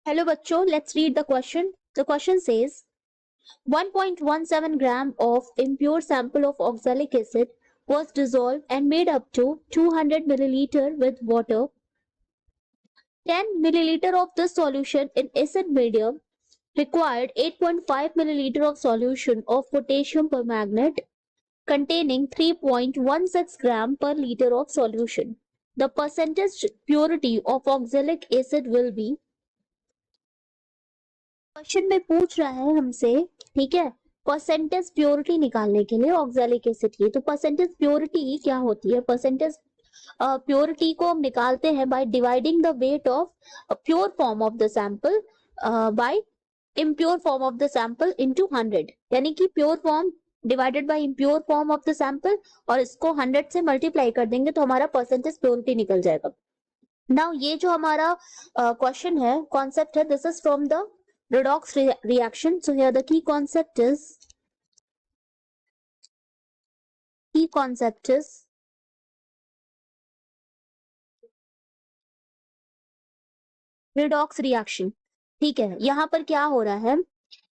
Hello bachcho, let's read the question. The question says 1.17 gram of impure sample of oxalic acid was dissolved and made up to 200 milliliter with water. 10 milliliter of this solution in acid medium required 8.5 milliliter of solution of potassium permanganate containing 3.16 gram per liter of solution. The percentage purity of oxalic acid will be. Question में पूछ रहा है हमसे, ठीक है, percentage purity निकालने के लिए ऑक्सैलिक एसिड की। तो परसेंटेज प्योरिटी क्या होती है? परसेंटेज प्योरिटी को हम निकालते हैं by dividing the weight of pure form of the sample by impure form of the sample into 100, यानी कि pure form divided by impure form of the sample और इसको 100 से मल्टीप्लाई कर देंगे तो हमारा परसेंटेज प्योरिटी निकल जाएगा। नाउ ये जो हमारा क्वेश्चन है, कॉन्सेप्ट है, this is from the redox reaction. So here the key concept is redox reaction. ठीक है, यहाँ पर क्या हो रहा है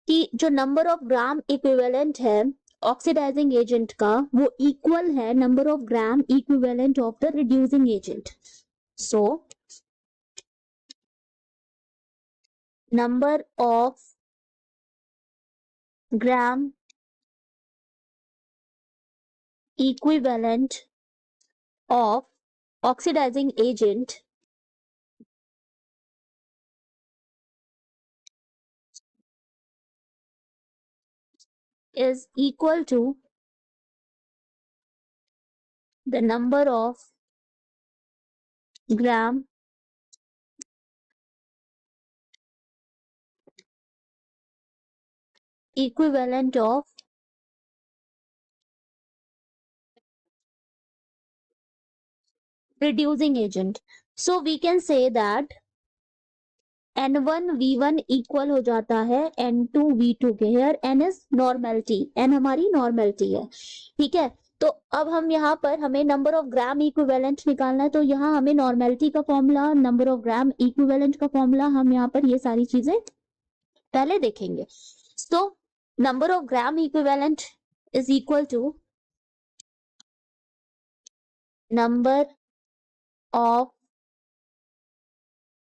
कि जो नंबर ऑफ ग्राम इक्विवेलेंट है ऑक्सीडाइजिंग एजेंट का वो इक्वल है number of gram equivalent of the reducing agent. So number of gram equivalent of oxidizing agent is equal to the number of gram equivalent of reducing agent. So we can say that N1V1 equal हो जाता है N2V2 के. Here N is normality, N हमारी normality है, ठीक है. तो अब हम यहाँ पर हमें नंबर ऑफ ग्राम इक्विवेलेंट निकालना है, तो यहाँ हमें नॉर्मेलिटी का formula, number of gram equivalent का फॉर्मूला, हम यहाँ पर ये सारी चीजें पहले देखेंगे. So number of gram equivalent is equal to number of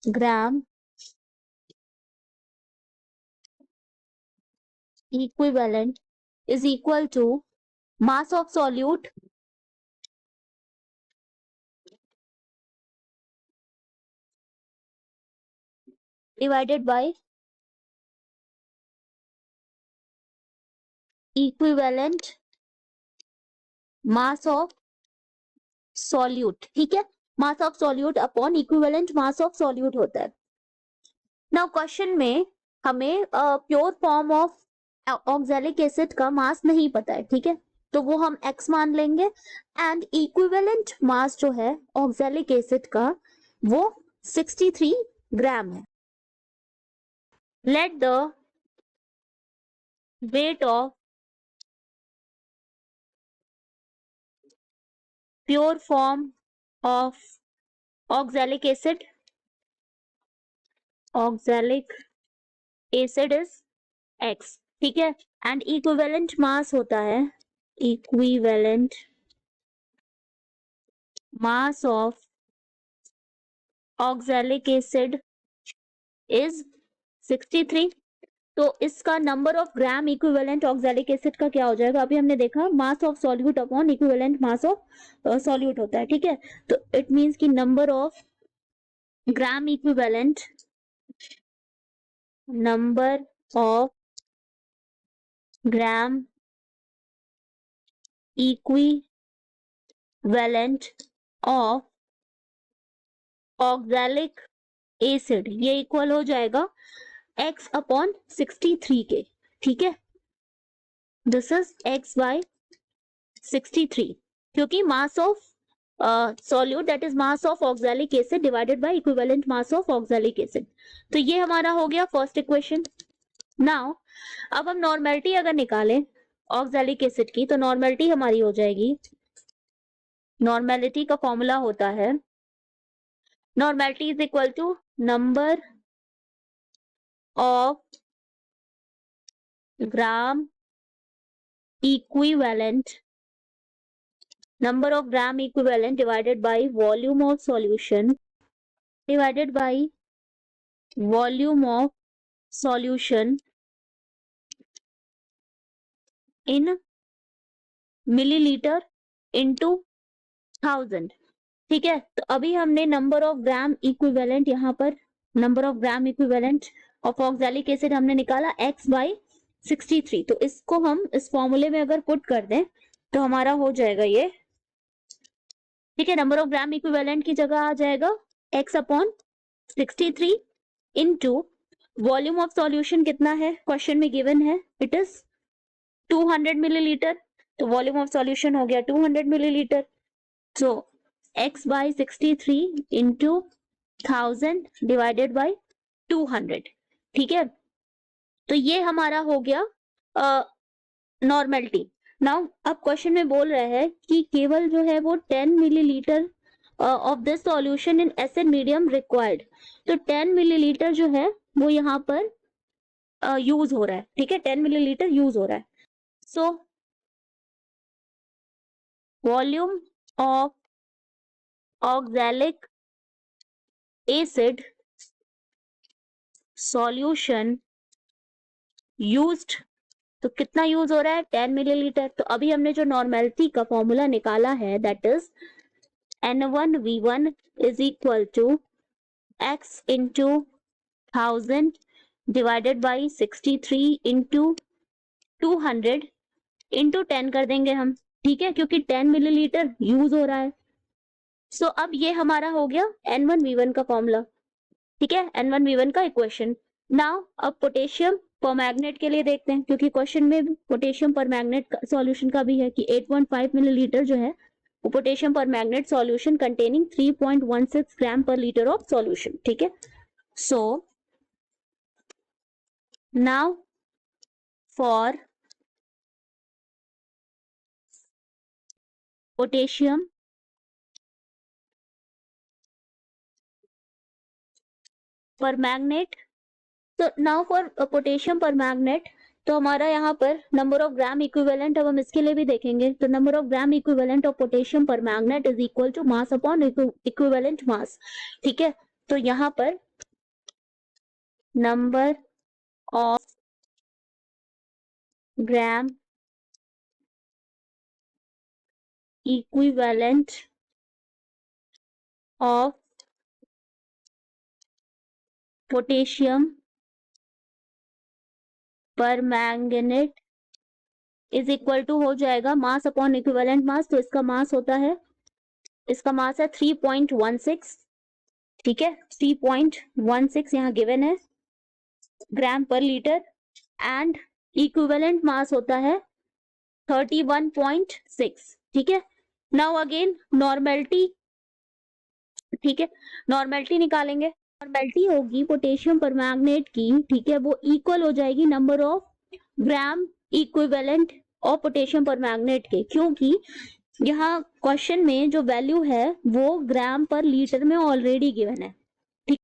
gram equivalent is equal to mass of solute divided by equivalent mass of solute. ठीक है, mass of solute upon equivalent mass of solute होता है. Now question में हमें pure form of oxalic acid का मास नहीं पता है, ठीक है, तो वो हम x मान लेंगे. एंड इक्विवेलेंट मास जो है ऑक्सैलिक एसिड का वो 63 ग्राम है. Let the weight of pure form of oxalic acid is x, ठीक है, एंड इक्विवेलेंट मास होता है equivalent mass of oxalic acid is 63. तो इसका number of gram equivalent oxalic acid का क्या हो जाएगा? अभी हमने देखा mass of solute upon equivalent mass of solute होता है, ठीक है. तो इट मींस कि number of gram equivalent, number of gram equivalent of oxalic acid ये इक्वल हो जाएगा x अपॉन 63 के, ठीक है. दिस इज x बाय 63, क्योंकि mass of solute that is mass of oxalic acid divided by equivalent mass of oxalic acid. तो ये हमारा हो गया फर्स्ट इक्वेशन. नाउ अब हम नॉर्मेलिटी अगर निकालें ऑक्सैलिक एसिड की, तो नॉर्मेलिटी हमारी हो जाएगी, नॉर्मेलिटी का फॉर्मूला होता है, normality is equal to number of gram equivalent, number of gram equivalent divided by volume of solution divided by volume of solution in millilitre into 1000। ठीक है, तो अभी हमने नंबर ऑफ ग्राम इक्विवेलेंट, यहाँ पर number of gram equivalent of oxalic acid हमने निकाला x/63। तो इसको हम इस फॉर्मूले में अगर पुट कर दें तो हमारा हो जाएगा ये, ठीक है, नंबर ऑफ ग्राम इक्विवेलेंट की जगह आ जाएगा x/63 into volume of solution कितना है क्वेश्चन में गिवन है, इट इज 200 मिलीलीटर। तो वॉल्यूम ऑफ सॉल्यूशन हो गया 200 millilitre. So x/63 into 1000 divided by 200। ठीक है, तो ये हमारा हो गया नॉर्मेलिटी। नाउ अब क्वेश्चन में बोल रहा है कि केवल जो है वो 10 millilitre of this solution in acid medium required. तो 10 मिलीलीटर जो है वो यहाँ पर यूज हो रहा है। ठीक है, 10 मिलीलीटर यूज हो रहा है। So volume of oxalic acid solution used, तो कितना यूज हो रहा है 10 मिलीलीटर। तो अभी हमने जो नॉर्मेलिटी का फॉर्मूला निकाला है that is N1V1 is equal to x into 1000 divided by 63 into 200 into 10 कर देंगे हम। ठीक है, क्योंकि 10 मिलीलीटर यूज हो रहा है। सो अब ये हमारा हो गया N1V1 का फॉर्मूला। ठीक है, N1V1 का इक्वेशन। नाउ अब पोटेशियम परमैंगनेट के लिए देखते हैं, क्योंकि क्वेश्चन में पोटेशियम परमैंगनेट सॉल्यूशन का भी है कि 8.5 मिलीलीटर जो है वो पोटेशियम परमैंगनेट सॉल्यूशन कंटेनिंग 3.16 ग्राम पर लीटर ऑफ सॉल्यूशन। ठीक है, so now for potassium permanganate, तो नाउ फॉर पोटेशियम परमैंगनेट, तो हमारा यहाँ पर नंबर ऑफ ग्राम इक्विवेलेंट, अब हम इसके लिए भी देखेंगे। तो number of gram equivalent of potassium permanganate is equal to mass upon equivalent mass. ठीक है, तो यहाँ पर number of gram equivalent of potassium permanganate is equal to हो जाएगा मास अपॉन इक्विवेलेंट मास। तो इसका मास होता है, इसका मास है 3.16। ठीक है, 3.16 यहाँ गिवन है ग्राम पर लीटर, एंड इक्विवेलेंट मास होता है 31.6। ठीक है, नाउ अगेन नॉर्मेलिटी। ठीक है, नॉर्मेलिटी निकालेंगे। नॉर्मेलिटी होगी पोटेशियम परमैंगनेट की, ठीक है, वो इक्वल हो जाएगी number of gram equivalent of potassium permanganate के, क्योंकि यहाँ क्वेश्चन में जो वैल्यू है वो ग्राम पर लीटर में ऑलरेडी गिवन है। ठीक,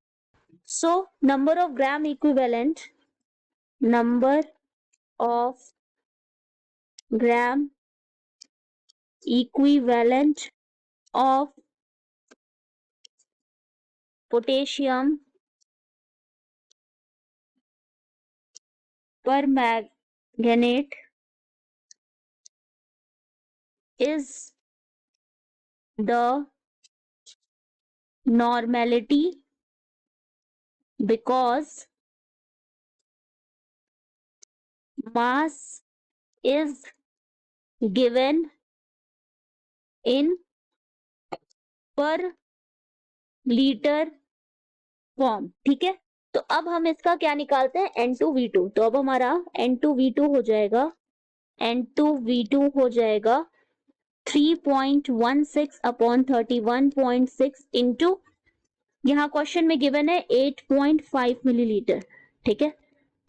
सो number of gram equivalent, number of gram equivalent of potassium permanganate is the normality because mass is given in per liter form. ठीक है, तो अब हम इसका क्या निकालते हैं N2V2। तो अब हमारा N2V2 हो जाएगा, N2V2 हो जाएगा 3.16 अपॉन 31.6 इंटू, यहाँ क्वेश्चन में गिवन है 8.5 मिलीलीटर। ठीक है,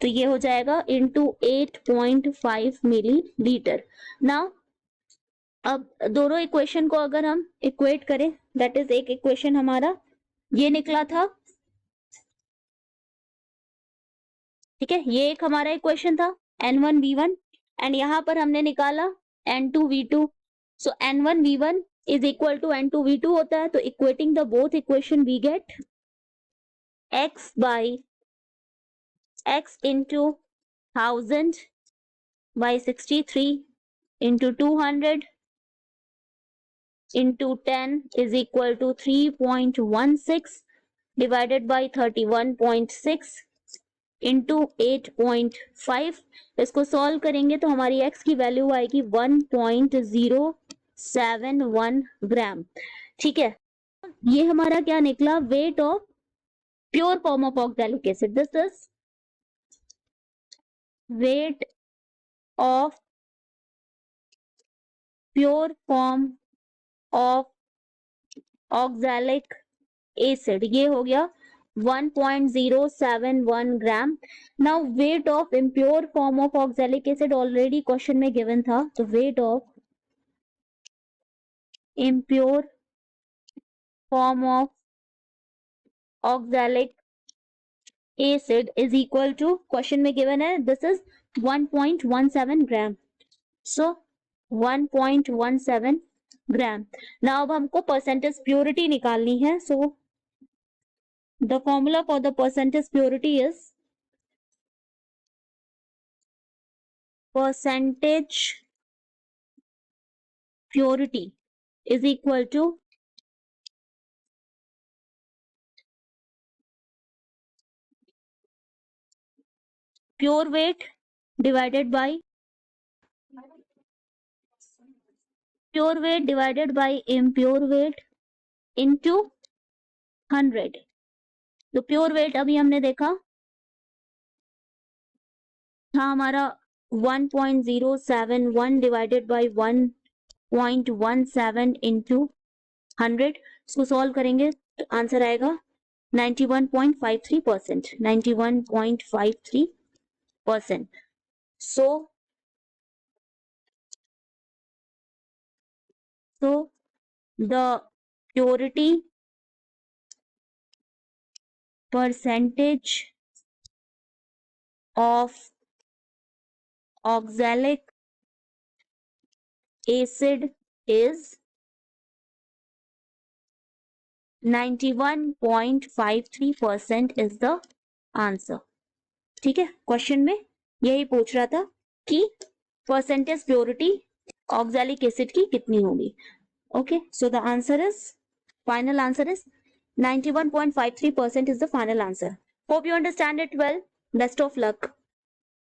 तो ये हो जाएगा इंटू 8.5 मिलीलीटर। नाउ अब दोनों इक्वेशन को अगर हम इक्वेट करें, दैट इज एक इक्वेशन हमारा ये निकला था ठीक है, ये एक हमारा इक्वेशन था N1V1 एंड यहाँ पर हमने निकाला N2V2. So N1V1 is equal to N2V2 होता है, तो equating the both equation we get x by x into 1000 by 63 into 200 into 10 is equal to 3.16 divided by 31.6 into 8.5. इसको सॉल्व करेंगे तो हमारी x की वैल्यू आएगी 1.071 ग्राम. ठीक है, ये हमारा क्या निकला, weight of pure form of oxalic acid. This is weight of pure form of oxalic acid, ये हो गया 1.071 gram. Now weight of impure form of oxalic acid already question में गिवन था, तो weight of impure form of oxalic acid is equal to, question में given है, this is 1.17 gram. So 1.17 gram. Now अब हमको परसेंटेज प्योरिटी निकालनी है. सो the formula for the percentage purity is percentage purity is equal to pure weight divided by impure weight into 100. तो pure wait अभी हमने देखा था हमारा 1.071 डिवाइडेड बाई 1.17 इंटू 100. इसको सॉल्व करेंगे तो आंसर आएगा 91.53%. 91.53%. So the purity percentage of oxalic acid is 91.53% is the answer. ठीक है, क्वेश्चन में यही पूछ रहा था कि परसेंटेज प्योरिटी ऑक्सैलिक एसिड की कितनी होगी. Okay, so the answer is, final answer is 91.53% is the final answer. Hope you understand it well. Best of luck.